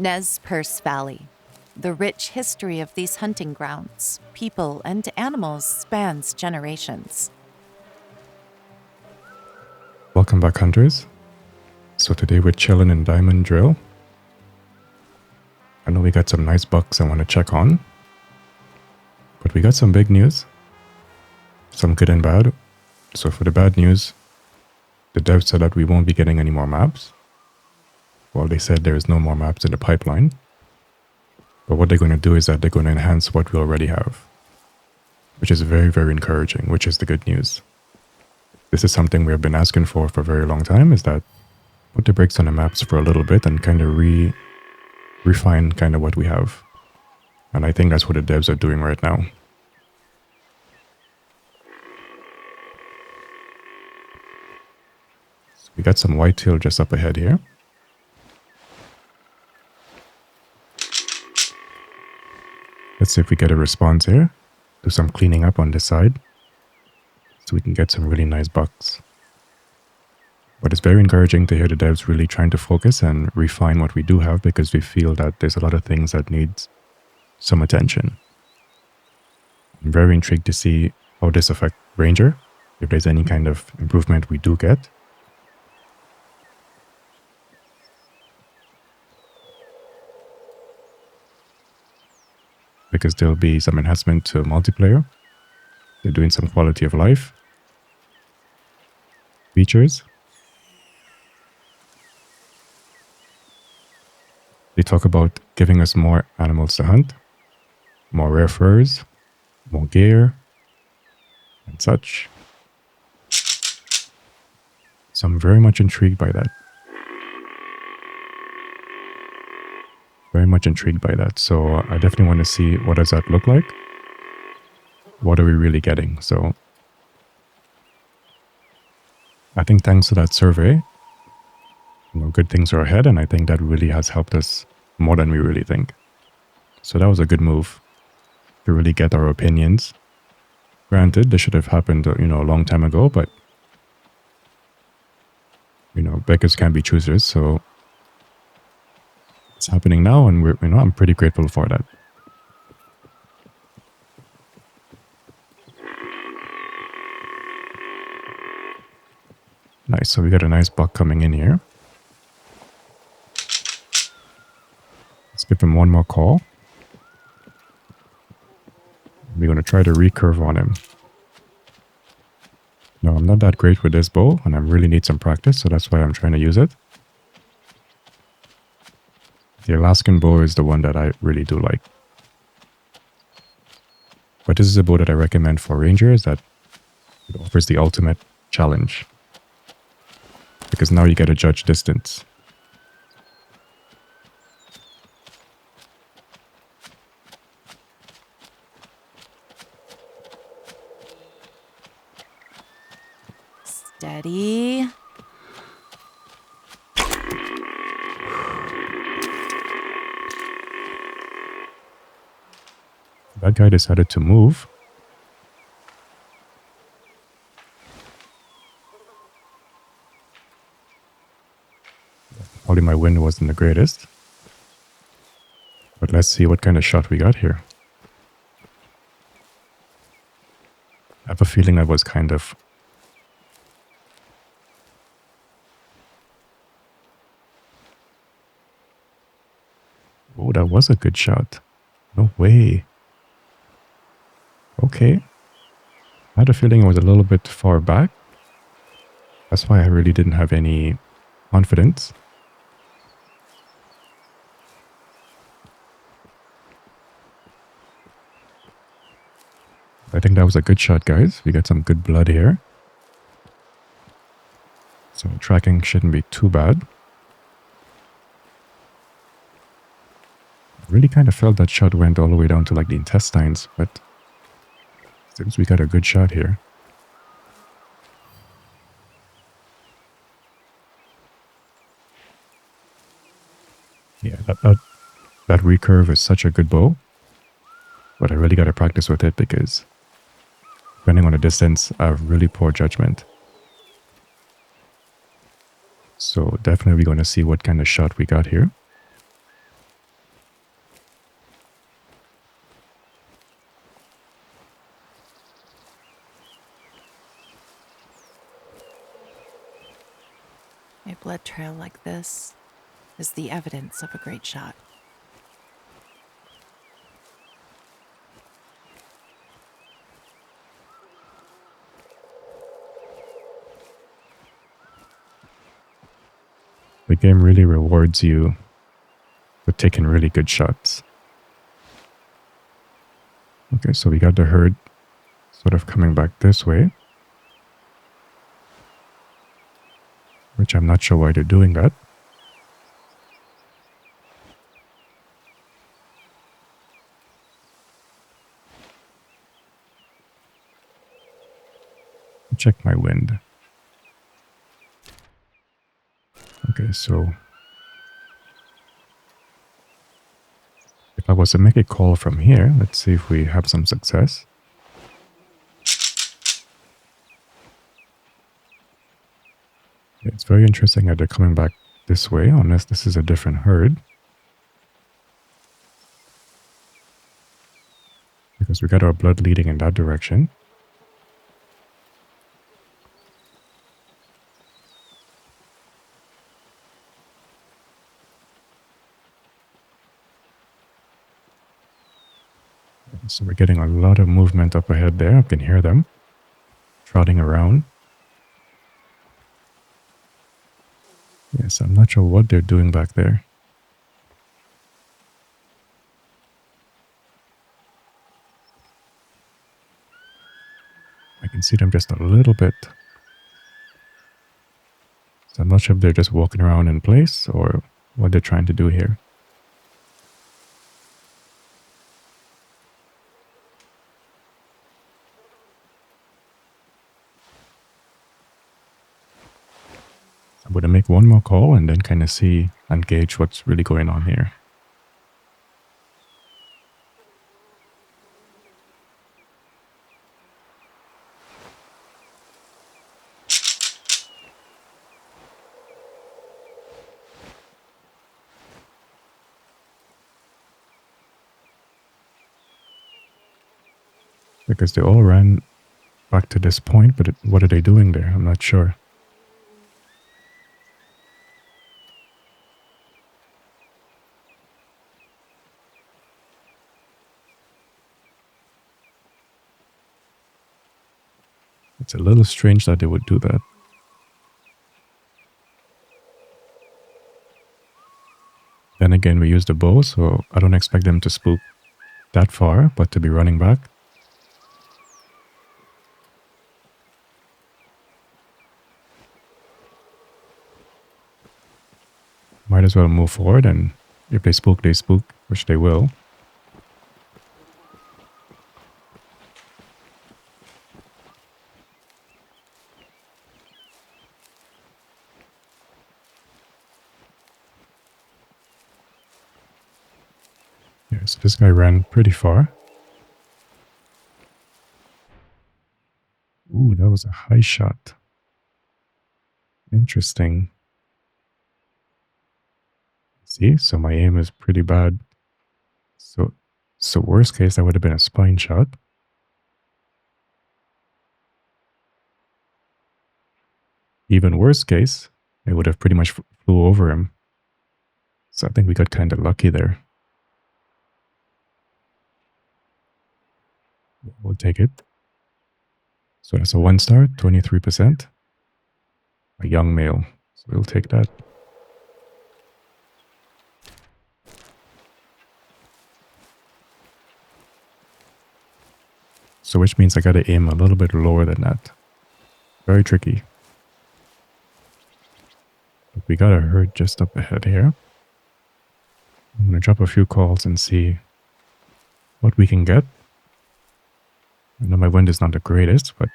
Nez Perce Valley. The rich history of these hunting grounds, people, and animals spans generations. Welcome back, hunters. So today we're chilling in Diamond Drill. I know we got some nice bucks I want to check on, but we got some big news, some good and bad. So for the bad news, the devs said that we won't be getting any more maps. Well, they said there is no more maps in the pipeline, but what they're going to do is that they're going to enhance what we already have, which is very, very encouraging, which is the good news. This is something we have been asking for a very long time, is that put the brakes on the maps for a little bit and kind of refine kind of what we have. And I think that's what the devs are doing right now. So we got some whitetail just up ahead here. Let's see if we get a response here. Do some cleaning up on this side so we can get some really nice bucks. But it's very encouraging to hear the devs really trying to focus and refine what we do have, because we feel that there's a lot of things that need some attention. I'm very intrigued to see how this affects Ranger, if there's any kind of improvement we do get. Because there'll be some enhancement to multiplayer. They're doing some quality of life features. They talk about giving us more animals to hunt, more rare furs, more gear, and such. So I'm very much intrigued by that. Very much intrigued by that. So I definitely want to see, what does that look like? What are we really getting? So I think thanks to that survey, good things are ahead, and I think that really has helped us more than we really think. So that was a good move to really get our opinions. Granted, this should have happened, a long time ago, but beggars can't be choosers, so it's happening now, and I'm pretty grateful for that. Nice, so we got a nice buck coming in here. Let's give him one more call. We're going to try to recurve on him. No, I'm not that great with this bow, and I really need some practice, so that's why I'm trying to use it. The Alaskan bow is the one that I really do like. But this is a bow that I recommend for rangers, that it offers the ultimate challenge. Because now you get to judge distance. Steady. That guy decided to move. Probably my wind wasn't the greatest. But let's see what kind of shot we got here. I have a feeling that was kind of... Oh, that was a good shot. No way. Okay. I had a feeling it was a little bit far back. That's why I really didn't have any confidence. I think that was a good shot, guys. We got some good blood here. So tracking shouldn't be too bad. I really kind of felt that shot went all the way down to like the intestines, but seems we got a good shot here. Yeah, that recurve is such a good bow. But I really got to practice with it, because depending on the distance, I have really poor judgment. So definitely we're going to see what kind of shot we got here. blood trail like this is the evidence of a great shot. The game really rewards you for taking really good shots. Okay, so we got the herd sort of coming back this way. Which I'm not sure why they're doing that. Check my wind. Okay, so if I was to make a call from here, let's see if we have some success. It's very interesting that they're coming back this way, unless this is a different herd. Because we got our blood leading in that direction. So we're getting a lot of movement up ahead there. I can hear them trotting around. Yes, I'm not sure what they're doing back there. I can see them just a little bit. So I'm not sure if they're just walking around in place or what they're trying to do here. I'm going to make one more call and then kind of see and gauge what's really going on here. Because they all ran back to this point, but what are they doing there? I'm not sure. It's a little strange that they would do that. Then again, we used a bow, so I don't expect them to spook that far, but to be running back. Might as well move forward, and if they spook, which they will. Yeah, so this guy ran pretty far. Ooh, that was a high shot. Interesting. See, so my aim is pretty bad. So worst case, that would have been a spine shot. Even worst case, it would have pretty much flew over him. So I think we got kind of lucky there. We'll take it. So that's a 1-star, 23%. A young male. So we'll take that. So which means I got to aim a little bit lower than that. Very tricky. But we got a herd just up ahead here. I'm going to drop a few calls and see what we can get. I know my wind is not the greatest, but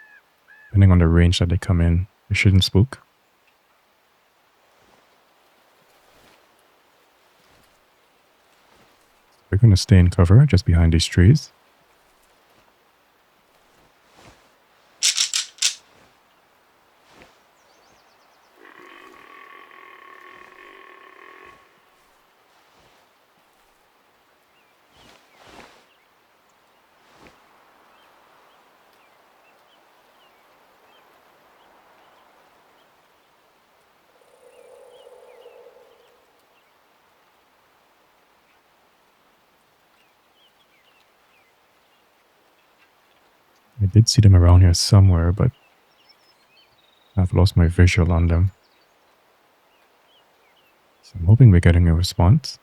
depending on the range that they come in, it shouldn't spook. We're going to stay in cover just behind these trees. I did see them around here somewhere, but I've lost my visual on them. So I'm hoping we're getting a response.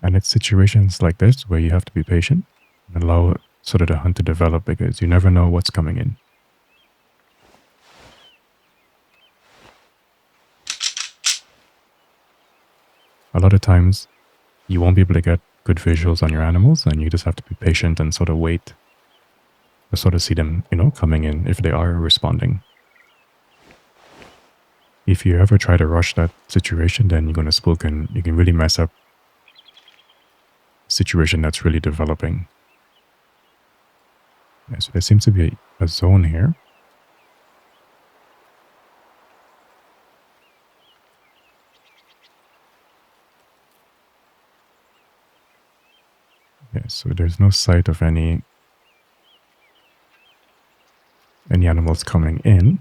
And it's situations like this where you have to be patient and allow sort of the hunt to develop, because you never know what's coming in. A lot of times you won't be able to get good visuals on your animals, and you just have to be patient and sort of wait to sort of see them, coming in if they are responding. If you ever try to rush that situation, then you're going to spook, and you can really mess up a situation that's really developing. Yeah, so there seems to be a zone here. Yeah, so there's no sight of any animals coming in.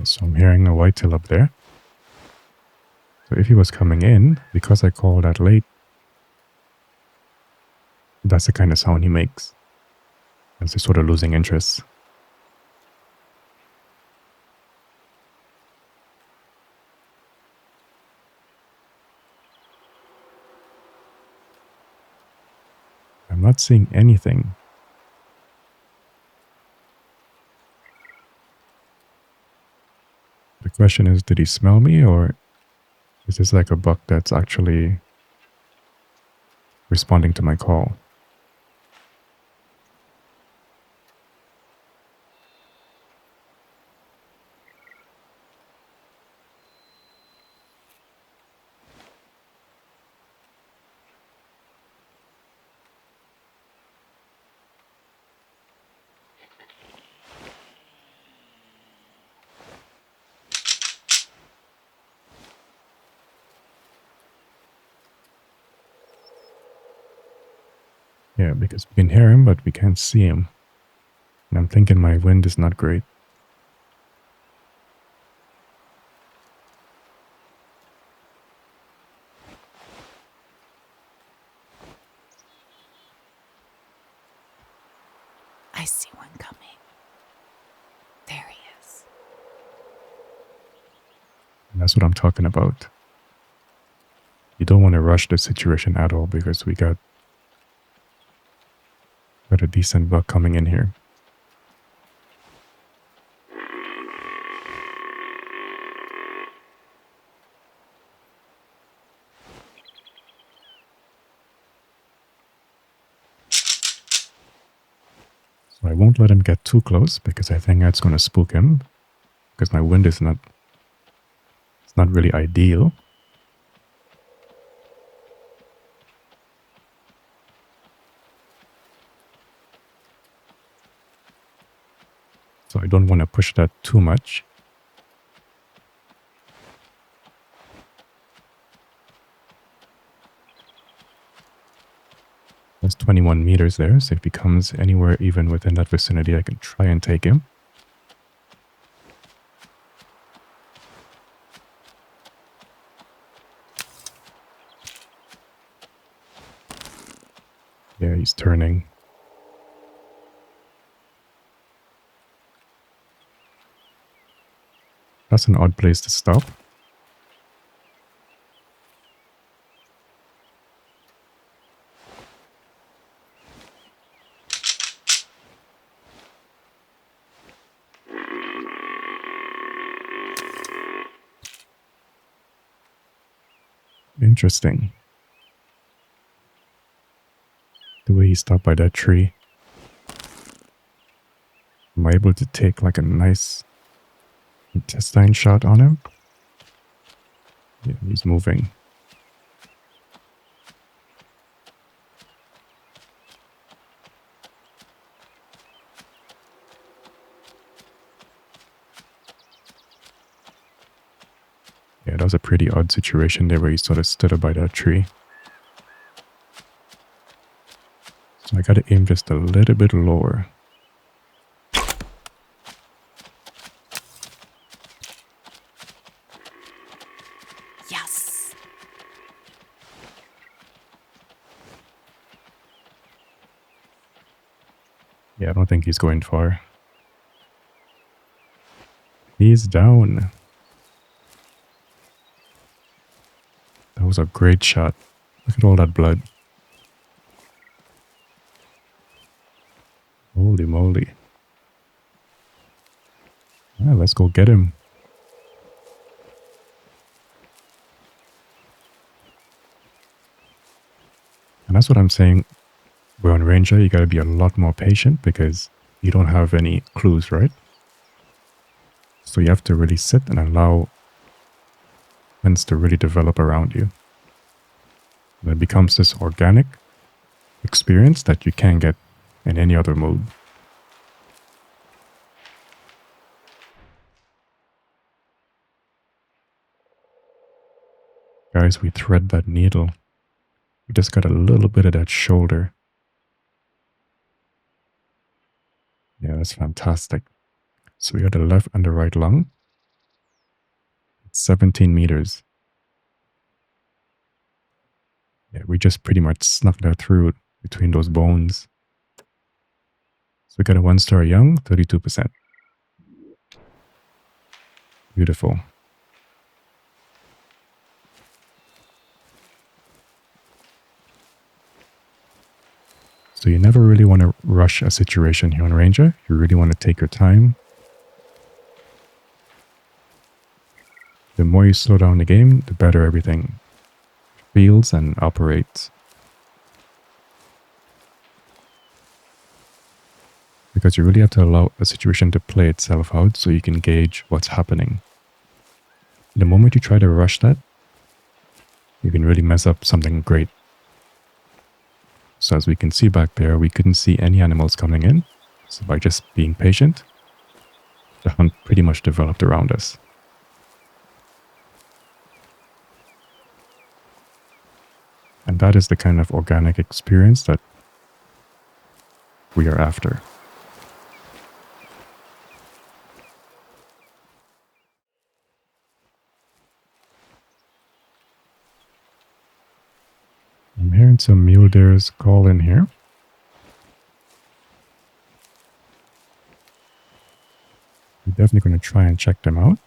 So I'm hearing a whitetail up there. So if he was coming in, because I called that late, that's the kind of sound he makes. As he's sort of losing interest. I'm not seeing anything. The question is, did he smell me, or is this like a buck that's actually responding to my call? Yeah, because we can hear him, but we can't see him. And I'm thinking my wind is not great. I see one coming. There he is. And that's what I'm talking about. You don't want to rush the situation at all, because we got a decent buck coming in here. So I won't let him get too close, because I think that's going to spook him, because my wind is not really ideal. So I don't want to push that too much. That's 21 meters there, so if he comes anywhere even within that vicinity, I can try and take him. Yeah, he's turning. That's an odd place to stop. Interesting. The way he stopped by that tree. Am I able to take like a nice intestine shot on him? Yeah, he's moving. pretty odd situation there where he sort of stood up by that tree. So I gotta aim just a little bit lower. Yes. Yeah, I don't think he's going far. He's down. That was a great shot. Look at all that blood. Holy moly. Alright, let's go get him. And that's what I'm saying. We're on Ranger, you gotta be a lot more patient because you don't have any clues, right? So you have to really sit and allow hunts to really develop around you. And it becomes this organic experience that you can't get in any other mode. Guys, we thread that needle. We just got a little bit of that shoulder. Yeah, that's fantastic. So we got the left and the right lung. It's 17 meters. Yeah, we just pretty much snuck that through between those bones. So we got a 1-star young, 32%. Beautiful. So you never really want to rush a situation here on Ranger. You really want to take your time. The more you slow down the game, the better everything feels and operates. Because you really have to allow a situation to play itself out so you can gauge what's happening. The moment you try to rush that, you can really mess up something great. So as we can see back there, we couldn't see any animals coming in. So by just being patient, the hunt pretty much developed around us. And that is the kind of organic experience that we are after. I'm hearing some mule deers call in here. We're definitely going to try and check them out.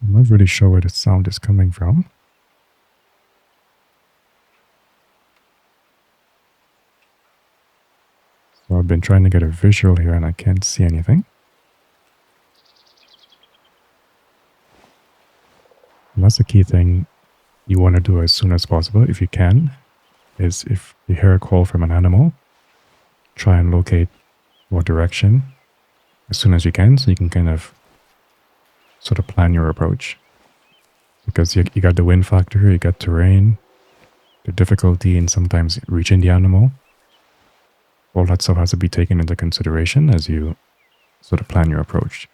I'm not really sure where the sound is coming from. So I've been trying to get a visual here and I can't see anything. And that's the key thing you want to do as soon as possible, if you can, is if you hear a call from an animal, try and locate what direction as soon as you can so you can kind of sort of plan your approach. Because you got the wind factor, you got terrain, the difficulty in sometimes reaching the animal. All that stuff has to be taken into consideration as you sort of plan your approach.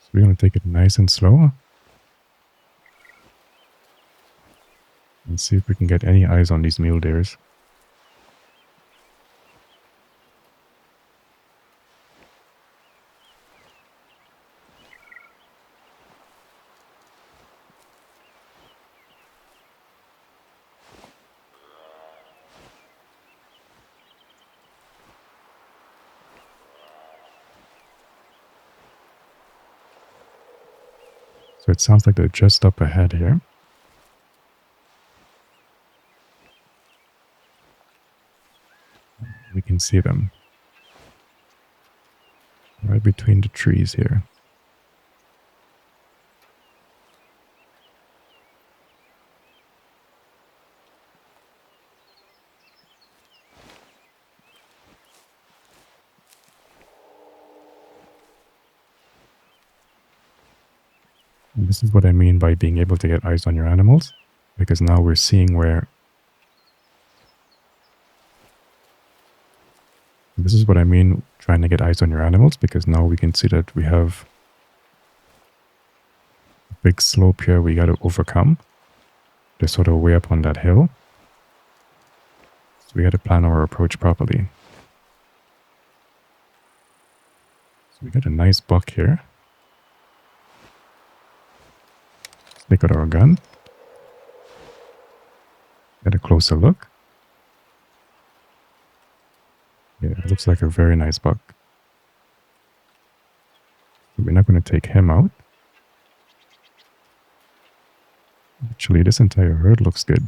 So we're going to take it nice and slow and see if we can get any eyes on these mule deers. So it sounds like they're just up ahead here. We can see them right between the trees here. And this is what I mean by being able to get eyes on your animals, because now we're seeing where... This is what I mean trying to get eyes on your animals, because now we can see that we have a big slope here we got to overcome. They're sort of way up on that hill. So we got to plan our approach properly. So we got a nice buck here. Let's take out our gun. Get a closer look. Yeah, it looks like a very nice buck. So we're not going to take him out. Actually, this entire herd looks good.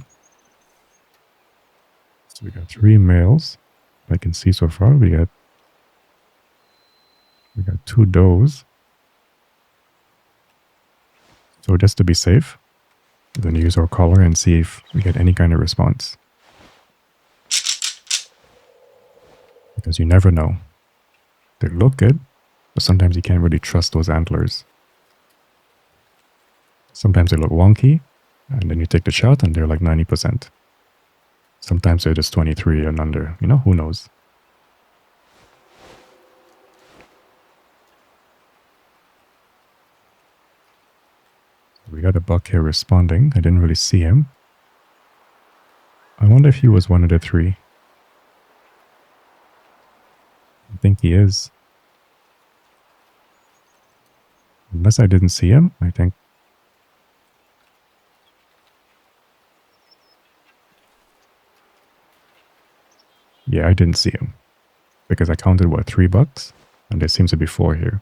So we got 3 males. I can see so far. We got 2 does. So just to be safe, we're going to use our collar and see if we get any kind of response. Because you never know. They look good, but sometimes you can't really trust those antlers. Sometimes they look wonky, and then you take the shot and they're like 90%. Sometimes they're just 23 and under. You know, who knows? We got a buck here responding. I didn't really see him. I wonder if he was one of the 3. I think he is. Unless I didn't see him, I think. Yeah, I didn't see him. Because I counted, what, 3 bucks? And there seems to be 4 here.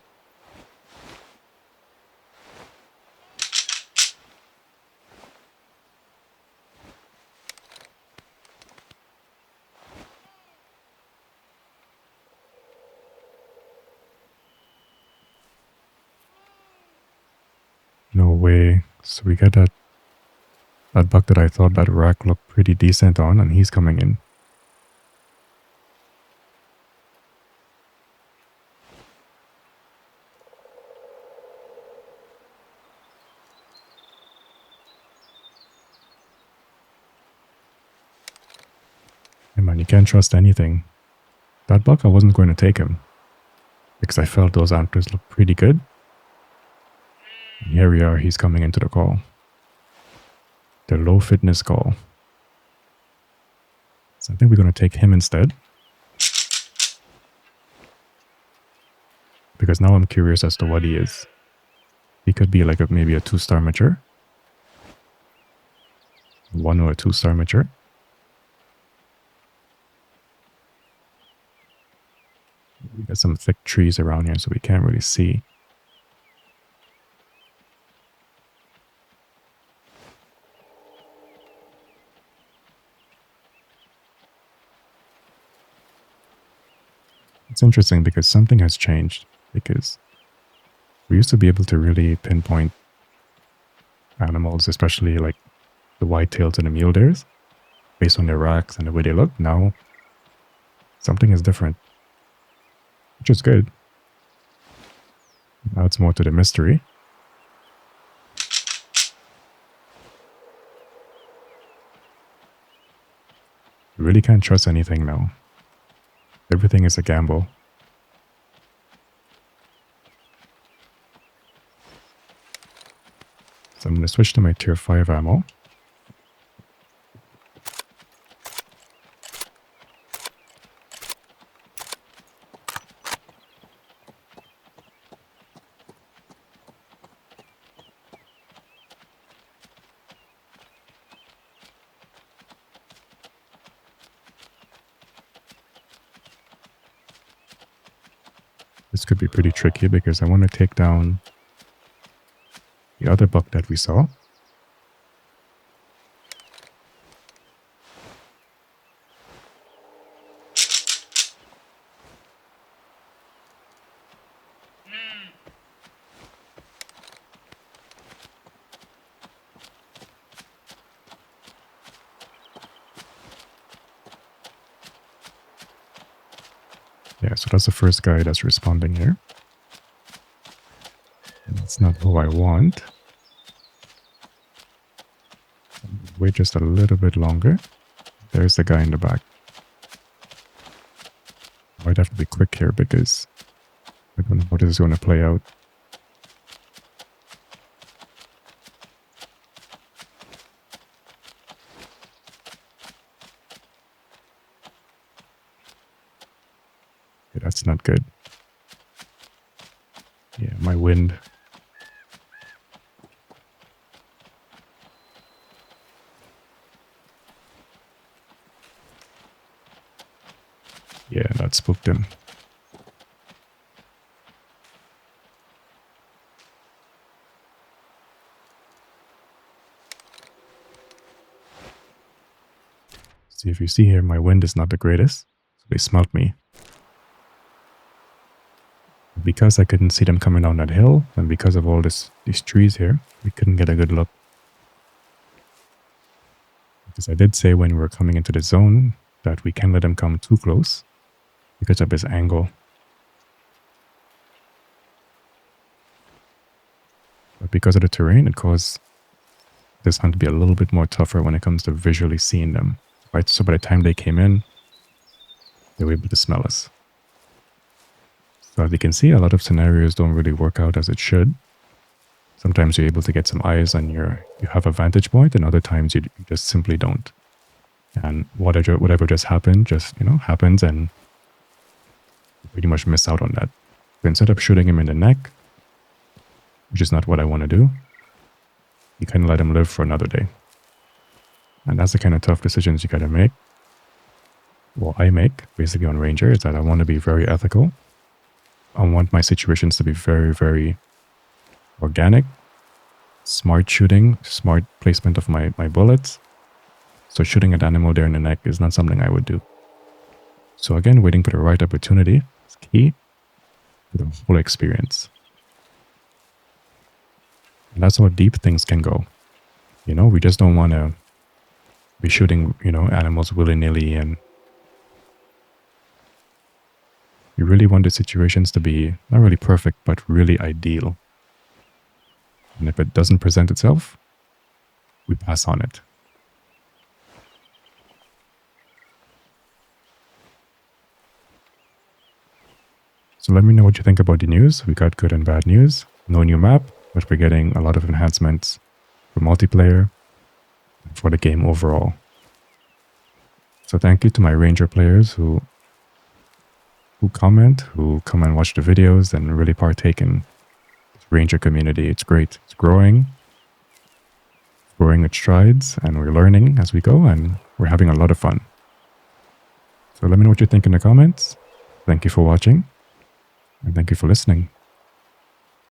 No way. So we got that buck that I thought that rack looked pretty decent on, and he's coming in. Hey man, you can't trust anything. That buck, I wasn't going to take him. Because I felt those antlers look pretty good. And here we are, he's coming into the call. The low fitness call. So I think we're going to take him instead. Because now I'm curious as to what he is. He could be like maybe a 2-star mature. 1 or a 2-star mature. We got some thick trees around here, so we can't really see. It's interesting because something has changed. Because we used to be able to really pinpoint animals, especially like the whitetails and the mule deers, based on their racks and the way they look. Now, something is different. Which is good. Now it's more to the mystery. You really can't trust anything now. Everything is a gamble. So I'm going to switch to my tier 5 ammo. This could be pretty tricky because I want to take down the other buck that we saw. Yeah, so that's the first guy that's responding here. And that's not who I want. wait just a little bit longer. There's the guy in the back. Might have to be quick here because I don't know how this is going to play out. Okay, that's not good. Yeah, my wind. Yeah, that spooked him. See, if you see here, my wind is not the greatest. So they smelt me. Because I couldn't see them coming down that hill, and because of all these trees here, we couldn't get a good look. Because I did say when we were coming into the zone that we can't let them come too close because of this angle. But because of the terrain, it caused this hunt to be a little bit more tougher when it comes to visually seeing them. Right? So by the time they came in, they were able to smell us. So as you can see, a lot of scenarios don't really work out as it should. Sometimes you're able to get some eyes and you have a vantage point, and other times you just simply don't. And whatever just happened, happens, and you pretty much miss out on that. So instead of shooting him in the neck, which is not what I want to do, you kind of let him live for another day. And that's the kind of tough decisions you gotta make. Well, I make, basically on Ranger, is that I want to be very ethical. I want my situations to be very, very organic, smart shooting, smart placement of my bullets. So shooting an animal there in the neck is not something I would do. So again, waiting for the right opportunity is key to the whole experience. And that's how deep things can go. We just don't want to be shooting, animals willy-nilly, and you really want the situations to be not really perfect, but really ideal. And if it doesn't present itself, we pass on it. So let me know what you think about the news. We got good and bad news. No new map, but we're getting a lot of enhancements for multiplayer and for the game overall. So thank you to my Ranger players who comment, who come and watch the videos and really partake in this Ranger community. It's great. It's growing its strides, and we're learning as we go, and we're having a lot of fun. So let me know what you think in the comments. Thank you for watching, and thank you for listening.